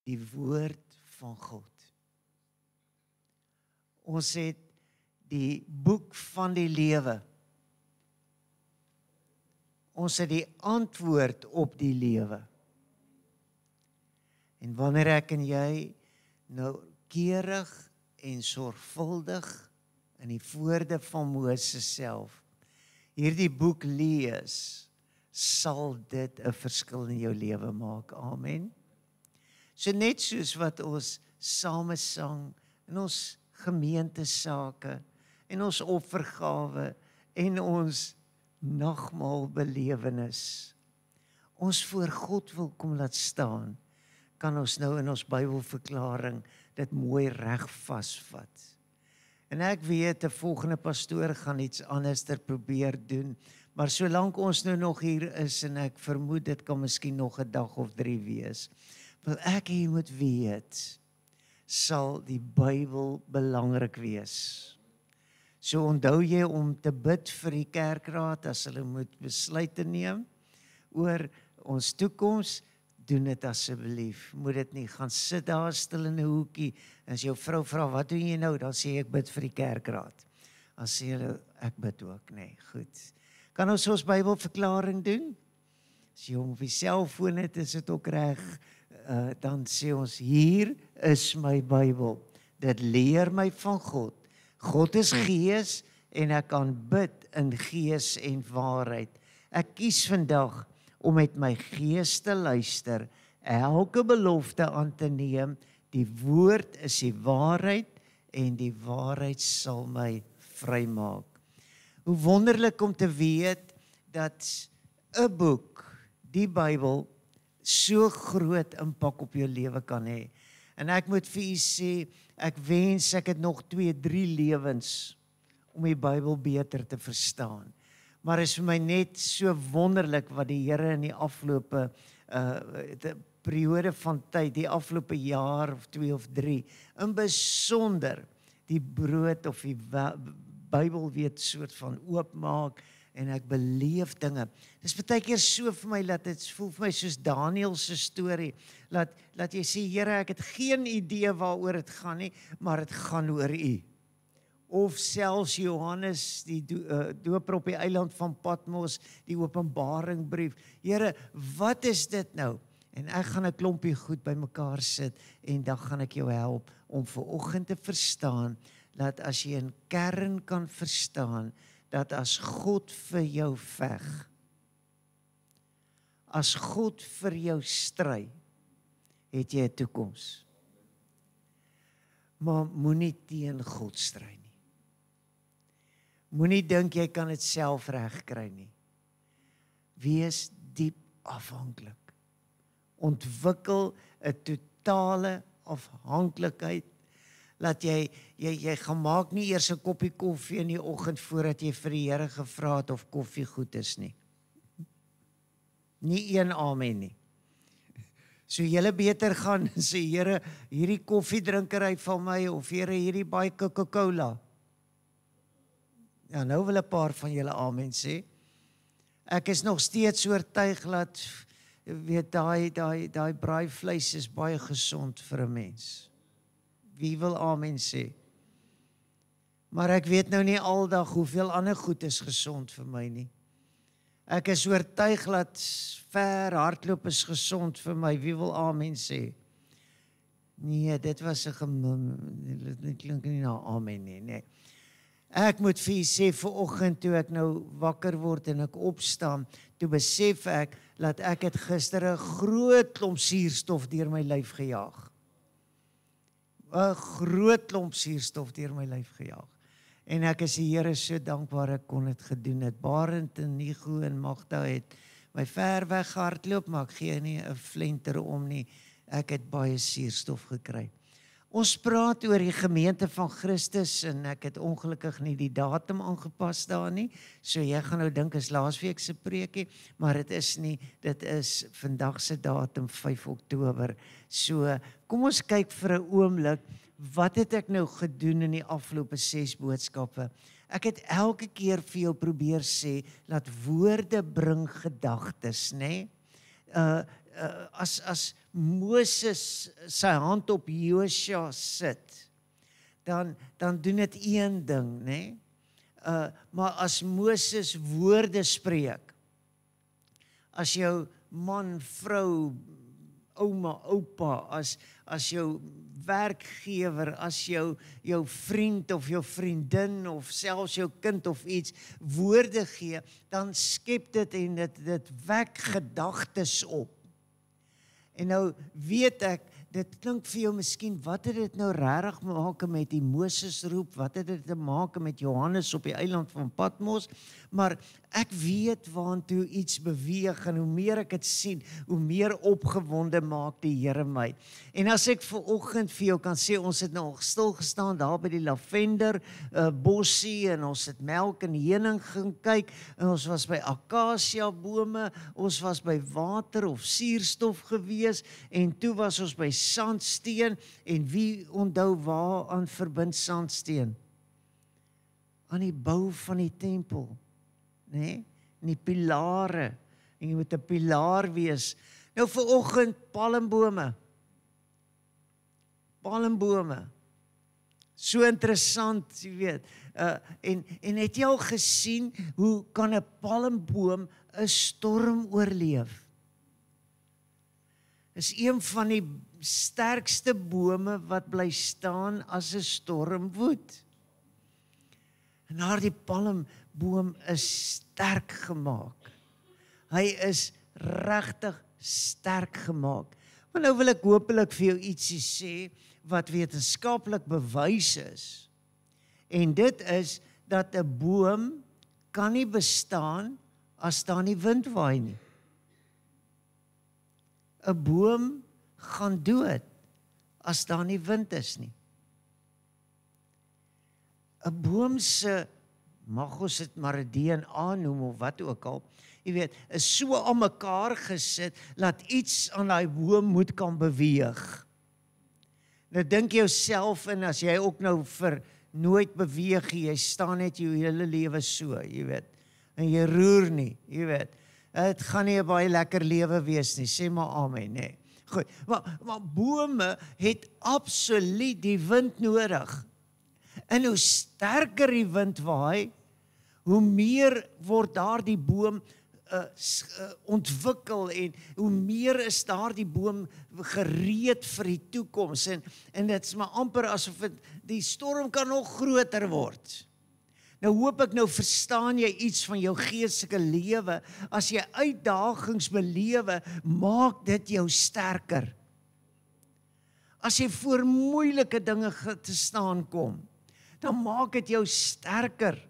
die woord van God. Ons het die boek van die lewe. Ons het die antwoord op die lewe. En wanneer ek en jy noukeurig en sorgvuldig in die woorde van Moses self hierdie boek lees, sal dit 'n verskil in jou lewe maak. Amen. So net soos wat ons same sang in ons gemeentesake en ons offergawe en ons nagmaalbelewenis, ons voor God wil kom laat staan, kan ons nou in ons Bybelverklaring dit mooi reg vasvat. En ek weet, 'n volgende pastoor gaan iets anders probeer doen, maar solank ons nou nog hier is, en ek vermoed dit kan miskien nog 'n dag of 3 wees, wil ek hê jy moet weet, sal die Bybel belangrik wees. So onthou jy om te bid vir die kerkraad as hulle moet besluite neem oor ons toekoms, doen dit asseblief. Moet dit nie gaan sit daar stil in 'n hoekie. As jou vrou vra, wat doen jy nou? Dan sê ek bid vir die kerkraad. Dan sê hulle, ek bid ook. Nee, goed. Kan ons Bybelverklaring doen? As jy hom op die selfoon het, is dit ook reg. Dan sê ons, hier is my Bybel. Dit leer my van God. God is gees en ek kan bid in gees en waarheid. Ek kies vandag om met my gees te luister, elke belofte aan te neem. Die woord is die waarheid en die waarheid sal my vrymaak. Hoe wonderlik om te weet dat 'n boek, die Bybel, so groot impak op jou lewe kan hê. En ek moet vir u sê, ek wens ek het nog 2-3 lewens om die Bybel beter te verstaan. Maar is vir my net so wonderlik wat die Here in die afgelope periode van tyd, die afgelope jaar of 2 of 3, in besonder die brood of die Bybel weet soort van oopmaak en ek beleef dinge. Dis baie keer so vir my dat dit voel vir my soos Daniël se storie, laat jy sê, Here, ek het geen idee waaroor dit gaan nie, maar dit gaan oor U. Of selfs Johannes, die doper op die eiland van Patmos, die Openbaringbrief. Here, wat is dit nou? En ek gaan 'n klompie goed bymekaar sit en dan gaan ek jou help om vanoggend te verstaan dat as jy in kern kan verstaan dat as God vir jou veg, as God vir jou stry, het jy 'n toekoms. Maar moenie teen God stry nie. Moenie dink jy kan dit self regkry nie. Wees diep afhanklik. Ontwikkel 'n totale afhanklikheid. Laat jy gaan maak nie eers 'n koppie koffie in die oggend voordat jy vir die Here gevra het of koffie goed is nie. Nie een amen nie. So julle beter gaan en sê, Here, hierdie koffiedrinkery van my, of Here, hierdie baie Coca-Cola. Ja, nou wil 'n paar van julle amen sê. Ek is nog steeds oortuig dat, weet, daai braaivleis is baie gesond vir 'n mens. Wie wil amen sê? Maar ek weet nou nie aldag hoeveel ander goed is gesond vir my nie. Ek is oortuig dat ver hardloop is gesond vir my. Wie wil amen sê? Nee, dit was 'n dit klink nie na amen nie, nee. Ek moet vir u sê, vanoggend toe ek nou wakker word en ek opstaan, toe besef ek dat ek het gister 'n groot klomp suurstof deur my lyf gejaag. 'n groot klomp suurstof deur my lyf gejaag. En ek is die Here so dankbaar ek kon dit gedoen het. Barend en Nigo en Magda het my ver weg gehardloop, maar ek gee nie 'n flenter om nie. Ek het baie suurstof gekry. Ons praat oor die gemeente van Christus en ek het ongelukkig nie die datum aangepas daar nie. So jy gaan nou dink is laasweek se preekie, maar dit is nie, dit is vandag se datum 5 Oktober. So kom ons kyk vir 'n oomblik, wat het ek nou gedoen in die afgelope 6 boodskappe? Ek het elke keer vir jou probeer sê, laat woorde bring gedagtes, nê? As Moses sy hand op Josua sit, dan doen dit een ding, né? Maar as Moses woorde spreek, as jou man, vrou, ouma, oupa, as jou werkgewer, as jou vriend of jou vriendin of selfs jou kind of iets woorde gee, dan skep dit en dit wek gedagtes op. En nou weet ek, dit klink vir jou miskien, wat het dit nou regtig maak met die Moses roep, wat het dit te maak met Johannes op die eiland van Patmos, maar ek weet waantoe iets beweeg, en hoe meer ek het sien, hoe meer opgewonde maak die Here my. En as ek vanoggend vir jou kan sê, ons het nou stil gestaan daar by die lavender bossie, en ons het melk en heuning gaan kyk, en ons was by akasia bome, ons was by water of suurstof gewees, en toe was ons by sandsteen, en wie onthou waar aan verbind sandsteen? Aan die bou van die tempel, né? En die pilare, en jy moet 'n pilaar wees. Nou vanoggend palmbome, so interessant, jy weet, en het jy al gesien, hoe kan 'n palmboom 'n storm oorleef? Is een van die sterkste bome wat bly staan as 'n storm woed. En daardie palmboom is sterk gemaak. Hy is regtig sterk gemaak. Maar nou wil ek hopelik vir jou ietsie sê wat wetenskaplik bewys is. En dit is dat 'n boom kan nie bestaan as daar nie wind waai nie. 'n boom gaan dood as daar nie wind is nie. 'n boom se, mag ons dit maar 'n DNA noem of wat ook al, jy weet, is so aan mekaar gesit, laat iets aan daai boom moet kan beweeg. Nou dink jouself in, as jy ook nou vir nooit beweeg, jy staan net jou hele lewe so, jy weet, en jy roer nie, jy weet, het gaan nie 'n baie lekker lewe wees nie, sê maar amen, nee. Goed, maar bome het absoluut die wind nodig. En hoe sterker die wind waai, hoe meer word daardie boom ontwikkel, en hoe meer is daardie boom gereed vir die toekoms, en dit is maar amper asof die storm kan nog groter word. Nou hoop ek nou verstaan jy iets van jou geestelike lewe. As jy uitdagings belewe, maak dit jou sterker. As jy voor moeilike dinge te staan kom, dan maak dit jou sterker.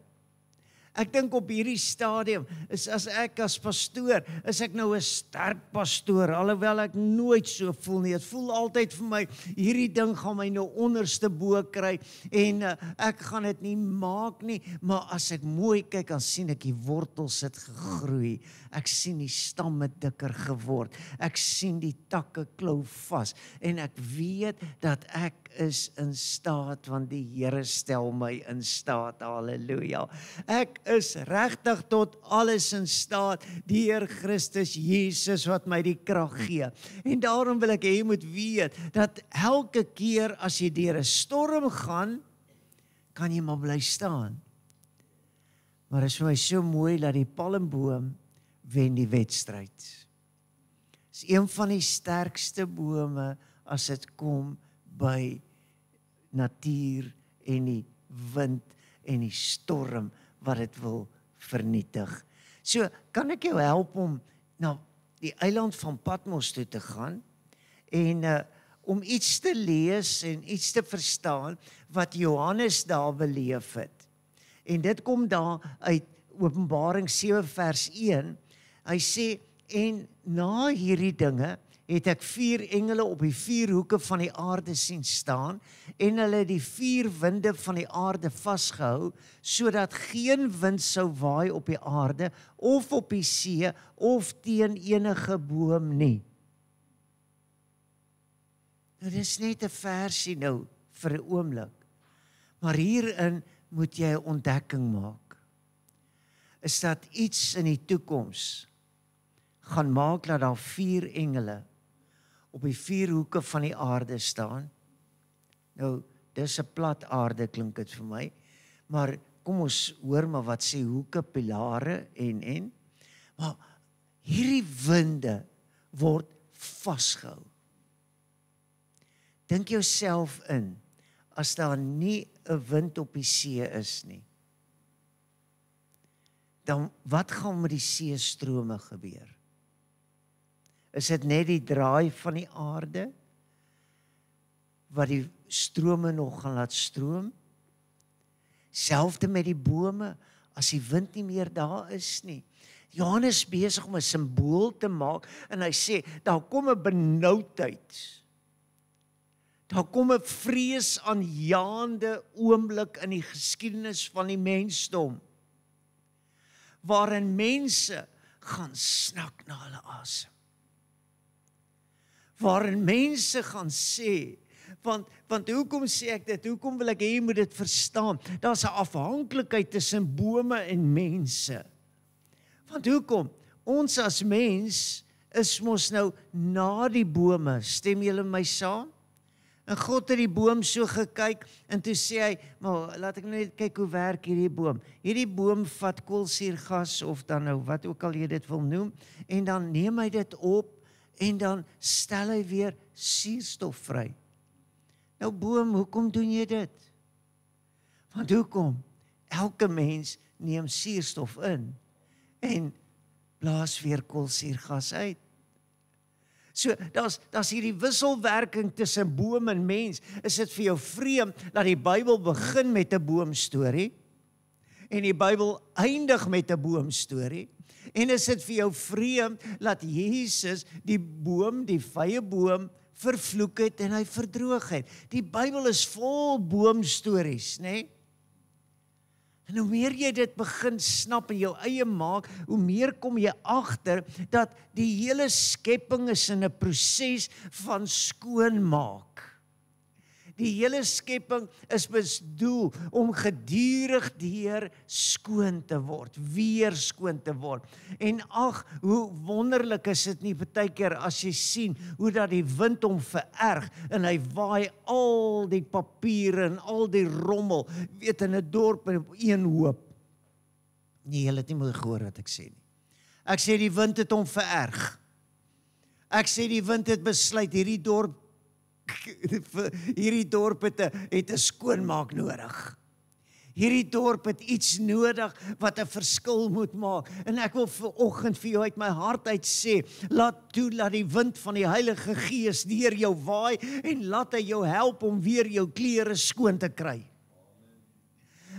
Ek dink op hierdie stadium, as ek as pastoor, is ek nou 'n sterk pastoor, alhoewel ek nooit so voel nie. Het voel altyd vir my, hierdie ding gaan my nou onderste bo kry, en ek gaan dit nie maak nie, maar as ek mooi kyk, dan sien ek die wortels het gegroei, ek sien die stam het dikker geword, ek sien die takke klou vas, en ek weet dat ek is in staat, want die Here stel my in staat, halleluja. Ek is regtig tot alles in staat, deur Christus Jesus wat my die krag gee. En daarom wil ek hê jy moet weet, dat elke keer as jy deur 'n storm gaan, kan jy maar bly staan. Maar is vir my so mooi dat die palmboom wen die wedstryd. Is een van die sterkste bome as dit kom by natuur en die wind en die storm wat dit wil vernietig. So, kan ek jou help om na die eiland van Patmos toe te gaan en om iets te lees en iets te verstaan wat Johannes daar beleef het. En dit kom daar uit Openbaring 7 vers 1. Hy sê, en na hierdie dinge het ek 4 engele op die 4 hoeke van die aarde sien staan, en hulle die 4 winde van die aarde vasgehou, sodat geen wind sou waai op die aarde, of op die see, of teen enige boom nie. Nou, dit is net 'n versie nou, vir 'n oomblik. Maar hierin moet jy 'n ontdekking maak. Is dat iets in die toekoms gaan maak dat daar 4 engele op die 4 hoeke van die aarde staan. Nou, dis 'n plat aarde klink dit vir my, maar kom ons hoor maar wat sê hoeke, pilare en. Maar hierdie winde word vasgehou. Dink jouself in, as daar nie 'n wind op die see is nie, dan wat gaan met die seestrome gebeur? Is dit net die draai van die aarde, wat die strome nog gaan laat stroom? Selfde met die bome, as die wind nie meer daar is nie. Johannes besig om 'n simbool te maak, en hy sê, daar kom 'n benoudheid. Daar kom 'n vreesaanjaende oomblik in die geskiedenis van die mensdom, waarin mense gaan snak na hulle asem. Waarin mense gaan sê, want hoekom sê ek dit? Hoekom wil ek hê jy moet dit verstaan? Daar's 'n afhanklikheid tussen bome en mense. Want hoekom? Ons as mens is mos nou na die bome. Stem julle my saam? En God het die boom so gekyk, en toe sê hy, maar laat ek net kyk hoe werk hierdie boom. Hierdie boom vat koolsuurgas, of dan nou, wat ook al jy dit wil noem, en dan neem hy dit op, en dan stel hy weer suurstof vry. Nou boom, hoekom doen jy dit? Want hoekom? Elke mens neem suurstof in, en blaas weer koolsuurgas uit. So, daar's hierdie wisselwerking tussen boom en mens. Is dit vir jou vreemd dat die Bybel begin met 'n boomstorie en die Bybel eindig met 'n boomstorie? En is dit vir jou vreemd dat Jesus die boom, die vrye boom, vervloek het en hy verdroog het? Die Bybel is vol boomstories, né? En hoe meer jy dit begin snap en jou eie maak, hoe meer kom jy agter dat die hele skepping is in 'n proses van skoonmaak. Die hele skepping is bedoel om gedurig deur skoon te word, weer skoon te word. En ag, hoe wonderlik is dit nie partykeer as jy sien hoe dat die wind hom vererg en hy waai al die papiere en al die rommel, weet, in 'n dorp op een hoop. Nee, jy het nie mooi gehoor wat ek sê nie. Ek sê die wind het hom vererg. Ek sê die wind het besluit hierdie dorp het 'n skoonmaak nodig. Hierdie dorp het iets nodig wat 'n verskil moet maak. En ek wil vanoggend vir jou uit my hart uit sê, laat die wind van die Heilige Gees deur jou waai en laat hy jou help om weer jou klere skoon te kry.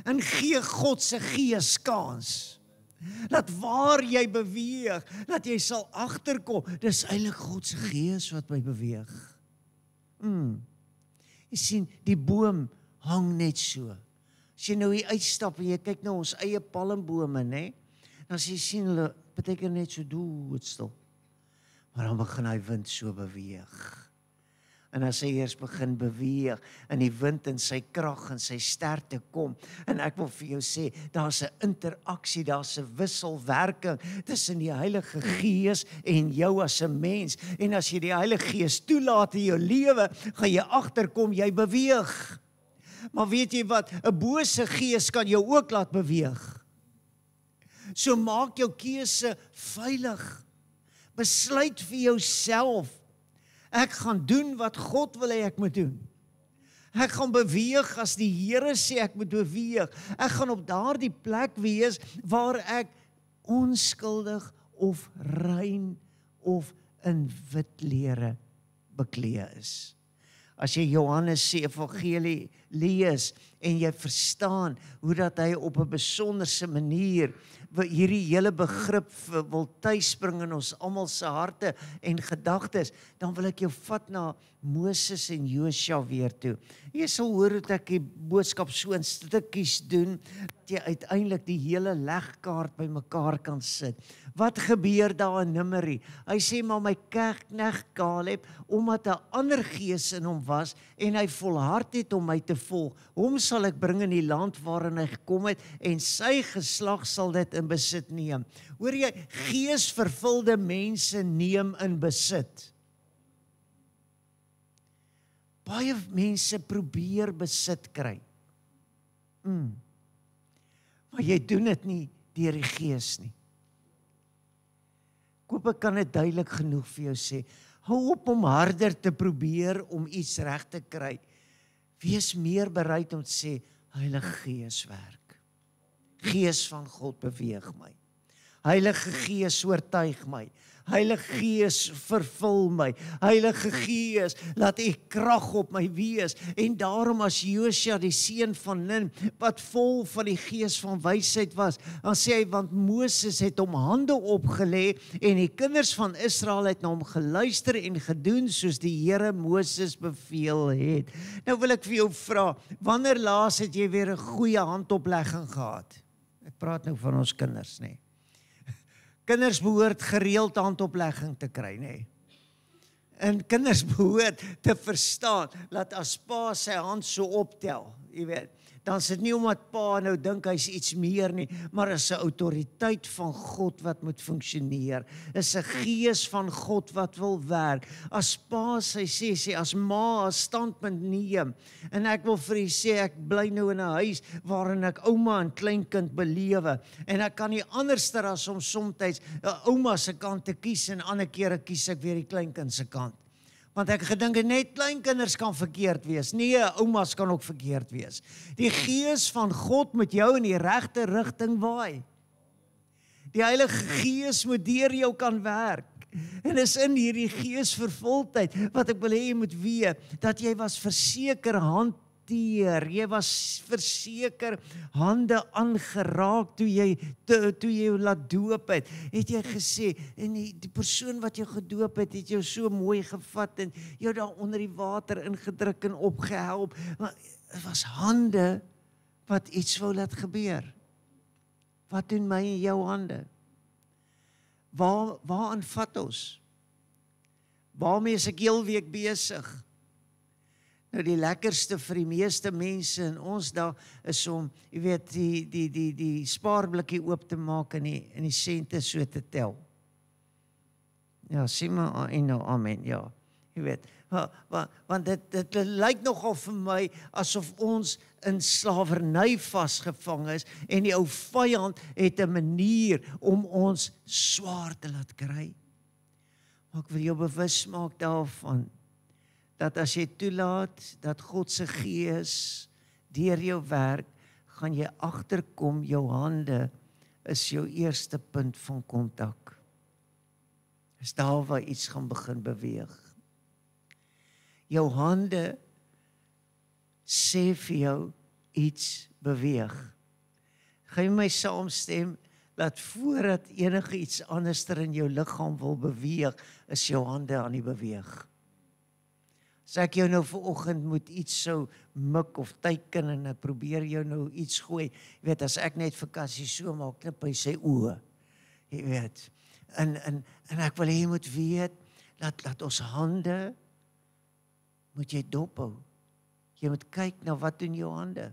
En gee God se Gees kans. Laat waar jy beweeg, dat jy sal agterkom, dis eintlik God se Gees wat my beweeg. Jy sien, die boom hang net so. As jy nou hier uitstap en jy kyk na ons eie palmbome, né? Dan as jy sien hulle beteken net so doodstil. Maar dan begin hy wind so beweeg. En as hy eers begin beweeg, en die wind in sy krag en sy sterkte kom, en ek wil vir jou sê, daar's 'n interaksie, daar's 'n wisselwerking tussen die Heilige Gees en jou as 'n mens. En as jy die Heilige Gees toelaat in jou lewe, gaan jy agterkom jy beweeg. Maar weet jy wat, 'n bose gees kan jou ook laat beweeg. So maak jou keuse veilig. Besluit vir jouself, ek gaan doen wat God wil hê ek moet doen. Ek gaan beweeg as die Here sê ek moet beweeg. Ek gaan op daardie plek wees waar ek onskuldig of rein of in wit klere bekleed is. As jy Johannes se evangelie lees en jy verstaan hoe dat hy op 'n besonderse manier hierdie hele begrip wil tuisbring in ons almal se harte en gedagtes, dan wil ek jou vat na Moses en Josua weer toe. Jy sal hoor hoe ek die boodskap so in stukkies doen, dat jy uiteindelik die hele legkaart bymekaar kan sit. Wat gebeur daar in Nimeri? Hy sê, maar my knegt Caleb, omdat 'n ander gees in hom was, en hy volhard het om my te volg, hom sal ek bring in die land waarin hy gekom het, en sy geslag sal dit in besit neem. Hoor jy, geesvervulde mense neem in besit. Baie mense probeer besit kry. Maar jy doen dit nie deur die Gees nie. Ek hoop ek kan dit duidelik genoeg vir jou sê. Hou op om harder te probeer om iets reg te kry. Wees meer bereid om te sê, Heilige Gees werk. Gees van God beweeg my. Heilige Gees oortuig my. Heilige Gees vervul my. Heilige Gees, laat U krag op my wees. En daarom as Josia, die seun van Nun, wat vol van die Gees van wysheid was, dan sê hy, want Moses het hom hande opgelê en die kinders van Israel het na hom geluister en gedoen soos die Here Moses beveel het. Nou wil ek vir jou vra, wanneer laas het jy weer 'n goeie handoplegging gehad? Ek praat nou van ons kinders, nê. Kinders behoort gereeld handoplegging te kry, nê. En kinders behoort te verstaan, dat as pa sy hand so optel, jy weet, dan is dit nie omdat pa nou dink hy's iets meer nie, maar is 'n autoriteit van God wat moet funksioneer, is 'n Gees van God wat wil werk. As pa sy sê, as ma 'n standpunt neem, en ek wil vir u sê, ek bly nou in 'n huis waarin ek ouma en kleinkind belewe, en ek kan nie anderster as om soms 'n ouma se kant te kies, en ander kere kies ek weer die kleinkind se kant. Want ek gedink net kleinkinders kan verkeerd wees. Nee, oumas kan ook verkeerd wees. Die Gees van God moet jou in die regte rigting waai. Die Heilige Gees moet deur jou kan werk. En is in hierdie geesvervuldheid wat ek wil hê jy moet weet, dat jy was verseker hanteer, jy was verseker hande aangeraak toe jy laat doop het. Het jy gesê, en die persoon wat jou gedoop het jou so mooi gevat en jou daar onder die water ingedruk en opgehelp. Maar het was hande wat iets wou laat gebeur. Wat doen my en jou hande? Waaraan vat ons? Waarmee is ek heel week besig? Nou die lekkerste vir die meeste mense in ons daar is om, jy weet, die spaarblikkie oop te maak en die sente so te tel. Ja, sê maar en nou amen, ja. Jy weet, want dit lyk nogal vir my asof ons in slawerny vasgevang is en die ou vyand het 'n manier om ons swaar te laat kry. Maar ek wil jou bewus maak daarvan, dat as jy toelaat dat God se Gees deur jou werk, gaan jy agterkom, jou hande is jou eerste punt van kontak. Is daar waar iets gaan begin beweeg. Jou hande sê vir jou iets beweeg. Gaan jy my saamstem, dat voordat enige iets anderster in jou liggaam wil beweeg, is jou hande aan die beweeg. As ek jou nou vanoggend moet iets sou mik of teiken en ek probeer jou nou iets gooi, jy weet, as ek net vir Cassie so maak, knip hy sy oë, jy weet, en ek wil hê jy moet weet, dat ons hande, moet jy dophou, jy moet kyk na wat doen jou hande,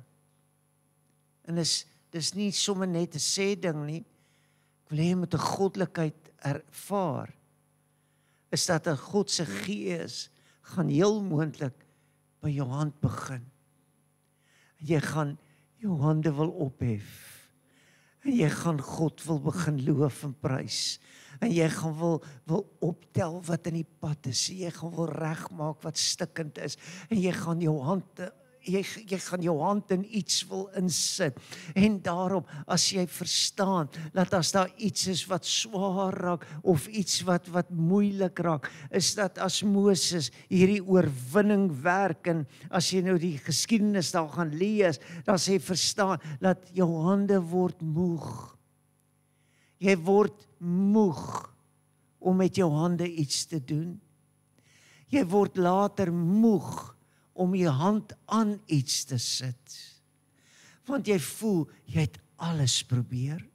en dis nie sommer net 'n sê ding nie, ek wil hê jy moet 'n goddelikheid ervaar, is dat 'n God se Gees gaan heel moontlik by jou hand begin. Jy gaan jou hande wil ophef. En jy gaan God wil begin loof en prys. En jy gaan wil optel wat in die pad is. Jy gaan wil regmaak wat stikkend is. En jy gaan jou hand in iets wil insit. En daarom, as jy verstaan, dat as daar iets is wat swaar raak, of iets wat moeilik raak, is dat as Moses hierdie oorwinning werk, en as jy nou die geskiedenis daar gaan lees, dan sê verstaan, dat jou hande word moeg. Jy word moeg om met jou hande iets te doen. Jy word later moeg om jy hand aan iets te sit. Want jy voel, jy het alles probeer.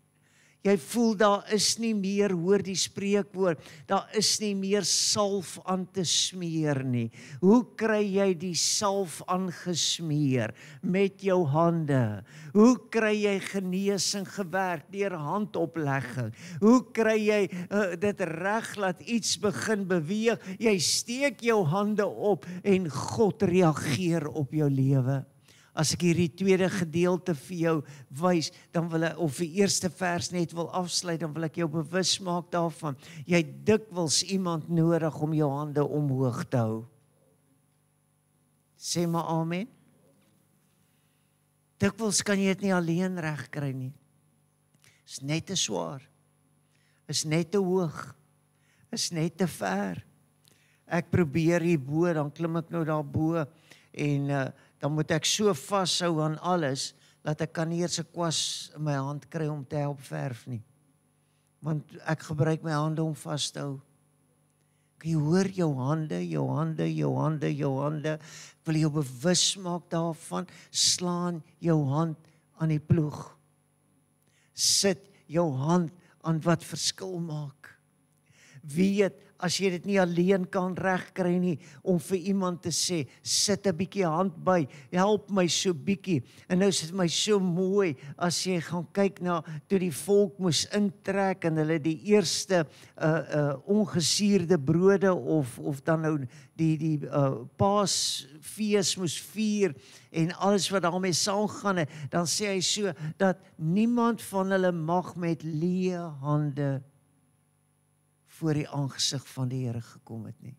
Jy voel daar is nie meer, hoor die spreekwoord, daar is nie meer salf aan te smeer nie. Hoe kry jy die salf aangesmeer? Met jou hande. Hoe kry jy genesing gewerk? Deur handoplegging. Hoe kry jy dit reg laat iets begin beweeg? Jy steek jou hande op en God reageer op jou lewe. As ek hierdie tweede gedeelte vir jou wys, dan wil ek, of die eerste vers net wil afsluit, dan wil ek jou bewus maak daarvan. Jy het dikwels iemand nodig om jou hande omhoog te hou. Sê maar amen. Dikwels kan jy dit nie alleen reg kry nie. Is net te swaar. Is net te hoog. Is net te ver. Ek probeer hierbo, dan klim ek nou daarbo en dan moet ek so vashou aan alles, dat ek kan nie eers 'n kwas in my hand kry om te help verf nie. Want ek gebruik my hande om vas te hou. Kan jy hoor jou hande, jou hande, jou hande, jou hande. Ek wil jou bewus maak daarvan, slaan jou hand aan die ploeg. Sit jou hand aan wat verskil maak. Weet, as jy dit nie alleen kan regkry nie, om vir iemand te sê, sit 'n bietjie hand by, help my so bietjie. En nou is dit my so mooi, as jy gaan kyk na, toe die volk moes intrek, en hulle die eerste ongesuurde brode, of dan nou die Paasfees moes vier, en alles wat daarmee saamgaan het, dan sê hy so, dat niemand van hulle mag met leë hande voor die aangesig van die Here gekom het nie.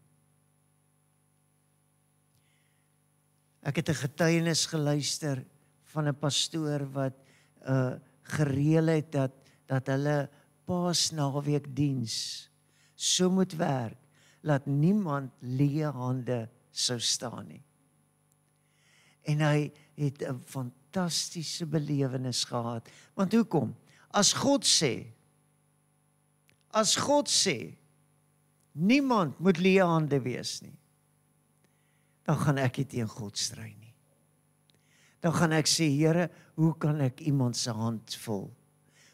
Ek het 'n getuienis geluister van 'n pastoor wat gereël het dat hulle Paasnaweek diens so moet werk, dat niemand leë hande sou staan nie. En hy het 'n fantastiese belewenis gehad. Want hoekom? As God sê, niemand moet leë hande wees nie, dan gaan ek nie teen God stry nie. Dan gaan ek sê, Here, hoe kan ek iemand se hand vul?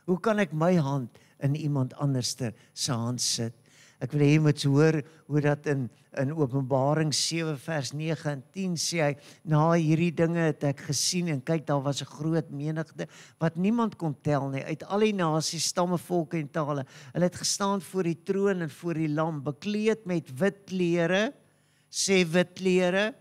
Hoe kan ek my hand in iemand anderster se hand sit? Ek wil hê jy moet hoor hoe dat in Openbaring 7 vers 9 en 10 sê hy, na hierdie dinge het ek gesien en kyk, daar was 'n groot menigte wat niemand kon tel nie, uit al die nasies, stamme, volke en tale. Hulle het gestaan voor die troon en voor die lam, bekleed met wit klere, sê wit klere,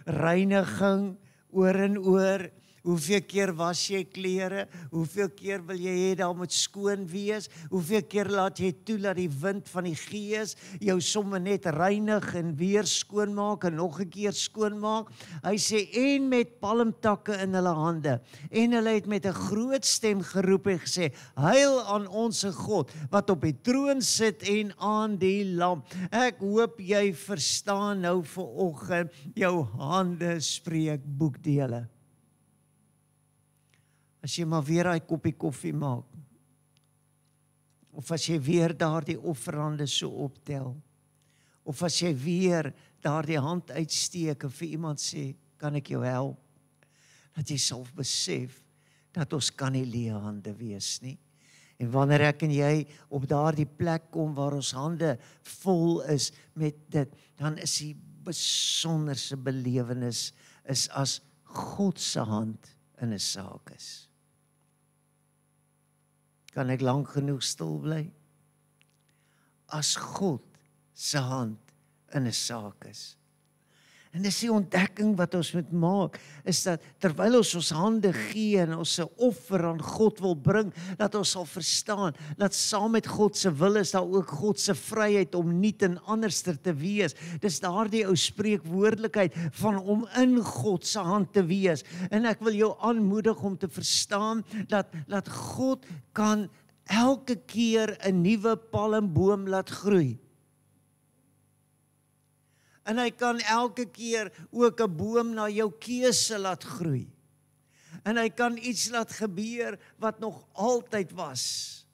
reiniging oor en oor. Hoeveel keer was jy klere? Hoeveel keer wil jy hê daar moet skoon wees? Hoeveel keer laat jy toe dat die wind van die Gees jou somme net reinig en weer skoonmaak en nog 'n keer skoonmaak? Hy sê, en met palmtakke in hulle hande. En hulle het met 'n groot stem geroep en gesê, heil aan ons God, wat op die troon sit en aan die lam. Ek hoop jy verstaan nou vanoggend, jou hande spreek boekdele. As jy maar weer daai koppie koffie maak, of as jy weer daardie offerande so optel, of as jy weer daardie hand uitsteek en vir iemand sê, kan ek jou help? Dat jy sal besef, dat ons kan nie leë hande wees nie. En wanneer ek en jy op daardie plek kom, waar ons hande vol is met dit, dan is die besonderse belewenis, is as God se hand in 'n saak is. Kan ek lank genoeg stil bly? As God se hand in 'n saak is. En dis die ontdekking wat ons moet maak, is dat terwyl ons hande gee en ons 'n offer aan God wil bring, dat ons sal verstaan, dat saam met God se wil is daar ook God se vryheid om nuut en anderster te wees. Dis daardie ou spreekwoordelikheid van om in God se hand te wees. En ek wil jou aanmoedig om te verstaan, dat God kan elke keer 'n nuwe palmboom laat groei. En hy kan elke keer ook 'n boom na jou keuse laat groei. En hy kan iets laat gebeur wat nog altyd was.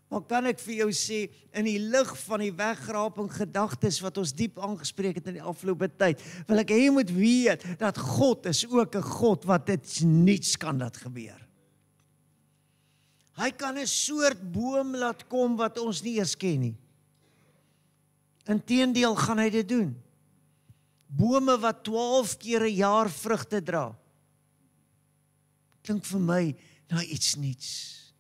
Maar kan ek vir jou sê, in die lig van die wegraping gedagtes wat ons diep aangespreek het in die afgelope tyd, wil ek hê jy moet weet, dat God is ook 'n God wat dit niets kan laat gebeur. Hy kan 'n soort boom laat kom wat ons nie eers ken nie. Inteendeel gaan hy dit doen. Bome wat 12 keer 'n jaar vrugte dra. Klink vir my na iets niets.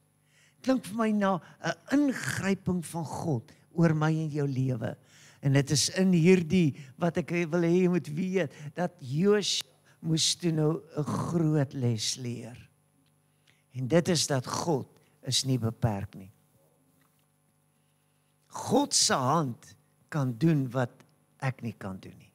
Klink vir my na 'n ingryping van God oor my en jou lewe. En dit is in hierdie wat ek wil hê jy moet weet, dat Josua moes toe nou 'n groot les leer. En dit is dat God is nie beperk nie. God se hand kan doen wat ek nie kan doen nie.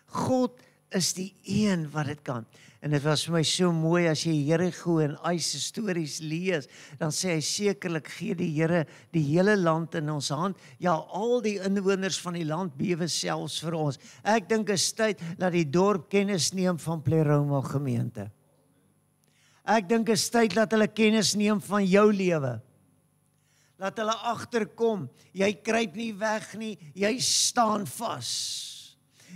God is die een wat dit kan. En dit was vir my so mooi as jy Jerigo en Ai se stories lees, dan sê hy sekerlik gee die Here die hele land in ons hand. Ja, al die inwoners van die land bewe selfs vir ons. Ek dink is tyd dat die dorp kennis neem van Pleroma gemeente. Ek dink is tyd dat hulle kennis neem van jou lewe. Laat hulle agterkom, jy kruip nie weg nie, jy staan vas.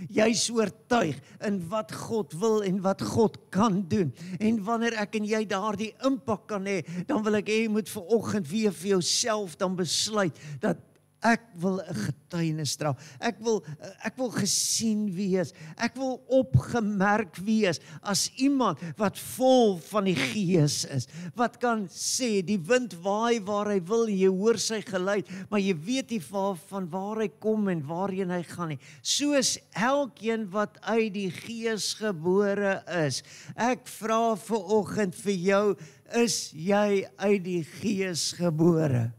Jy's oortuig in wat God wil en wat God kan doen. En wanneer ek en jy daardie impak kan hê, dan wil ek hê jy moet vanoggend weer vir jouself dan besluit dat ek wil 'n getuienis dra. Ek wil gesien wees. Ek wil opgemerk wees as iemand wat vol van die Gees is. Wat kan sê, die wind waai waar hy wil en jy hoor sy geluid, maar jy weet nie van waar hy kom en waarheen hy gaan nie. Soos elkeen wat uit die Gees gebore is. Ek vra vanoggend vir jou, is jy uit die Gees gebore?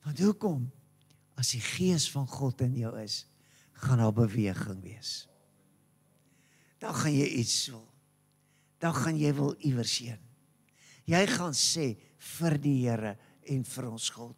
Want hoekom? As die Gees van God in jou is, gaan daar beweging wees. Dan gaan jy iets wil. Dan gaan jy wil iewers heen. Jy gaan sê vir die Here en vir ons God.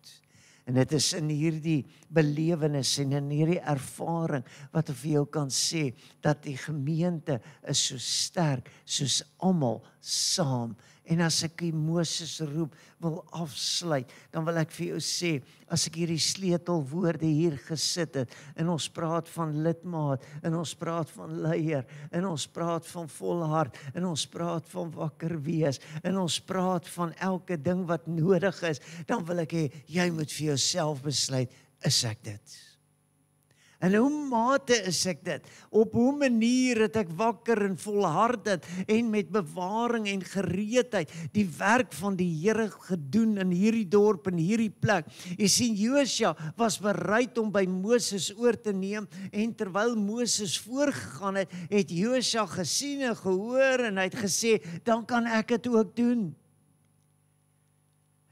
En dit is in hierdie belewenis en in hierdie ervaring wat ek vir jou kan sê, dat die gemeente is so sterk, soos almal saam. En as ek die Moses roep wil afsluit, dan wil ek vir jou sê, as ek hierdie sleutelwoorde hier gesit het, en ons praat van lidmaat, en ons praat van leier, en ons praat van volhard, en ons praat van wakker wees, en ons praat van elke ding wat nodig is, dan wil ek hê, jy moet vir jouself besluit, is ek dit? En hoe mate is ek dit? Op hoe manier het ek wakker en volhardend en met bewaring en gereedheid die werk van die Here gedoen in hierdie dorp en hierdie plek. Jy sien, Josua was bereid om by Moses oor te neem en terwyl Moses voorgegaan het, het Josua gesien en gehoor en hy het gesê, dan kan ek dit ook doen.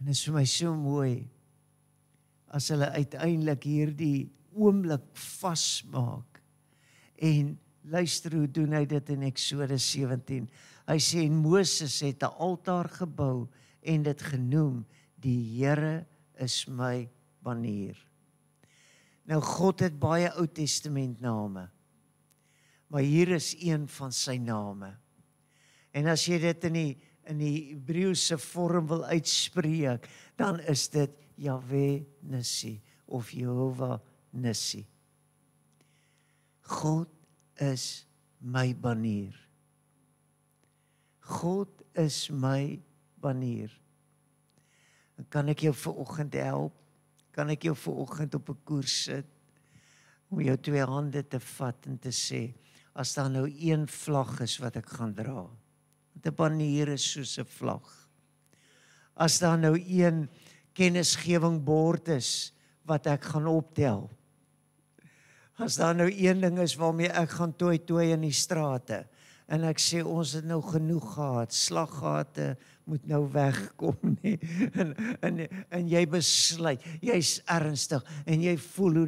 En dit is vir my so mooi as hulle uiteindelik hierdie oomblik vasmaak. En luister hoe doen hy dit in Eksodus 17. Hy sê, en Moses het 'n altaar gebou en dit genoem, die Here is my banier. Nou God het baie Ou Testament name, maar hier is een van sy name. En as jy dit in die Hebreëse vorm wil uitspreek, dan is dit Yahweh Nissi of Jehovah Nissi. God is my banier. God is my banier. Kan ek jou vanoggend help? Kan ek jou vanoggend op 'n koers sit? Om jou 2 hande te vat en te sê, as daar nou een vlag is wat ek gaan dra. Want 'n banier is soos 'n vlag. As daar nou een kennisgewing bord is wat ek gaan optel. As daar nou een ding is waarmee ek gaan tooi in die strate, en ek sê, ons het nou genoeg gehad, slaggate moet nou wegkom, nie. En jy besluit, jy's ernstig, en jy voel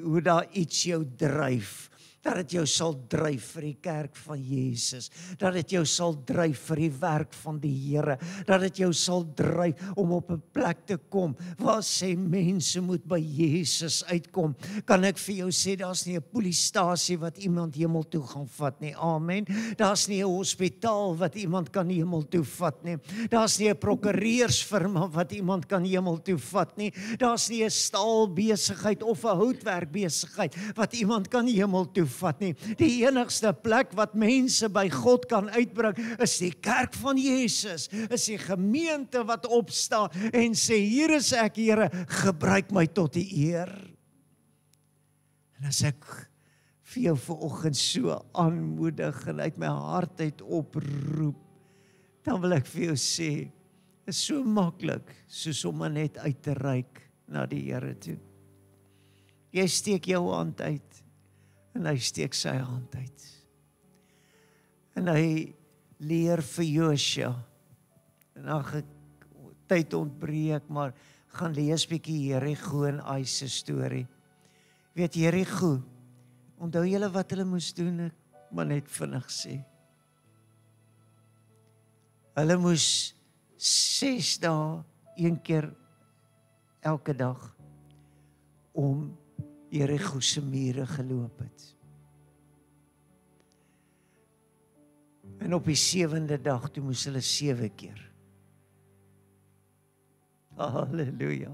hoe daar iets jou dryf, dat dit jou sal dryf vir die kerk van Jesus, dat dit jou sal dryf vir die werk van die Here, dat dit jou sal dryf om op 'n plek te kom, waar sê mense moet by Jesus uitkom. Kan ek vir jou sê, daar's nie 'n polisiestasie wat iemand hemel toe gaan vat nie, amen. Daar's nie 'n hospitaal wat iemand kan hemel toe vat nie. Daar's nie 'n prokureursfirma wat iemand kan hemel toe vat nie. Daar's nie 'n staalbesigheid of 'n houtwerkbesigheid wat iemand kan hemel toe opvat nie. Die enigste plek wat mense by God kan uitbring, is die kerk van Jesus, is die gemeente wat opstaan en sê, hier is ek, Here, gebruik my tot die eer. En as ek vir jou vanoggend so aanmoedig en uit my hart uit oproep, dan wil ek vir jou sê, is so maklik, soos om maar net uit te reik na die Here toe. Jy steek jou hand uit, en hy steek sy hand uit. En hy leer vir Josua, en ag ek tyd ontbreek, maar gaan lees bietjie Jerigo en Ai se storie. Weet Jerigo, onthou julle wat hulle moes doen, ek maar net vinnig sê. Hulle moes 6 dae, 1 keer elke dag, om Jerigo se mure geloop het. En op die 7de dag, toe moes hulle 7 keer. Halleluja.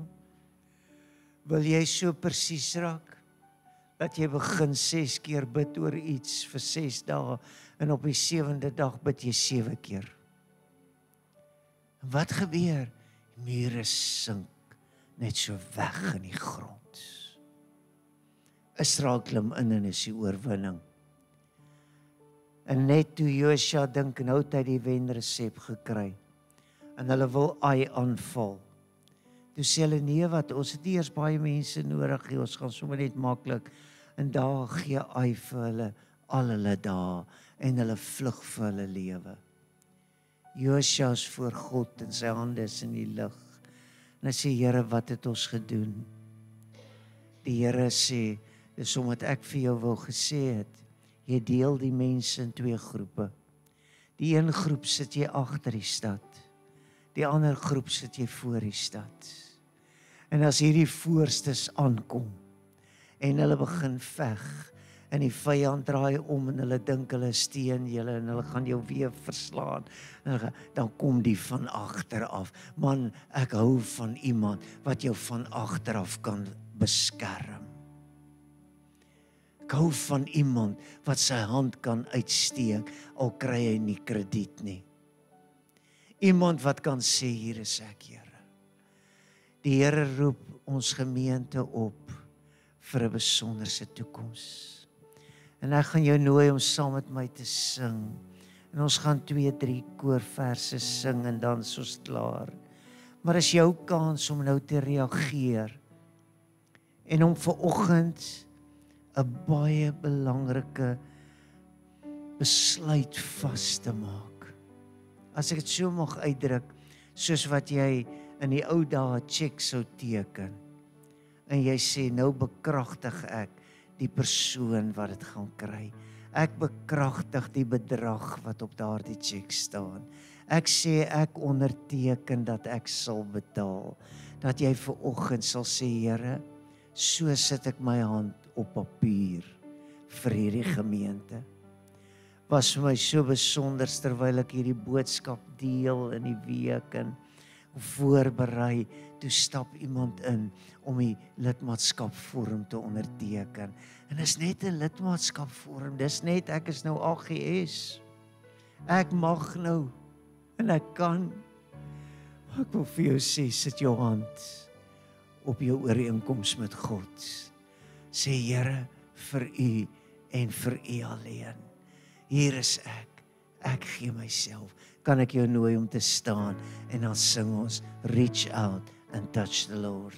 Wil jy so presies raak, dat jy begin 6 keer bid oor iets vir 6 dae, en op die 7de dag bid jy 7 keer. En wat gebeur? Die mure sink net so weg in die grond. Israel klim in en is die oorwinning. En net toe Josua dink, nou het hy die wenresep gekry, en hulle wil Ai aanval. Toe sê hulle, nee wat, ons het nie eers baie mense nodig, ons gaan sommer net maklik, en daar gee Ai vir hulle, al hulle dae, en hulle vlug vir hulle lewe. Josua is voor God, en sy hande is in die lug, en hy sê, Here, wat het ons gedoen? Die Here sê, dis omdat ek vir jou wil gesê het, jy deel die mense in 2 groepe. Die een groep sit jy agter die stad, die ander groep sit jy voor die stad. En as hierdie voorstes aankom, en hulle begin veg, en die vyand draai om, en hulle dink hulle steen julle, en hulle gaan jou weer verslaan, en dan kom die van agter af. Man, ek hou van iemand, wat jou van agter af kan beskerm. Ek hou van iemand, wat sy hand kan uitsteek, al kry hy nie krediet nie. Iemand wat kan sê, hier is ek, Here. Die Here roep ons gemeente op, vir 'n besonderse toekoms. En ek gaan jou nooi om saam met my te sing. En ons gaan 2-3 koorverse sing, en dan is ons klaar. Maar is jou kans om nou te reageer, en om vanoggend 'n baie belangrike besluit vas te maak. As ek dit so mag uitdruk, soos wat jy in die ou dae 'n cheque sou teken, en jy sê, nou bekragtig ek die persoon wat dit gaan kry. Ek bekragtig die bedrag wat op daardie cheque staan. Ek sê, ek onderteken dat ek sal betaal. Dat jy vanoggend sal sê, Here, so sit ek my hand op papier vir hierdie gemeente. Was vir my so besonder terwyl ek hierdie boodskap deel in die week en voorberei, toe stap iemand in om die lidmaatskapvorm te onderteken. En dis net 'n lidmaatskapvorm, dis net ek is nou AGS. Ek mag nou en ek kan. Maar ek wil vir jou sê, sit jou hand op jou ooreenkoms met God. Sê, Here, vir U en vir U alleen. Hier is ek gee myself. Kan ek jou nooi om te staan en dan sing ons Reach Out and Touch the Lord.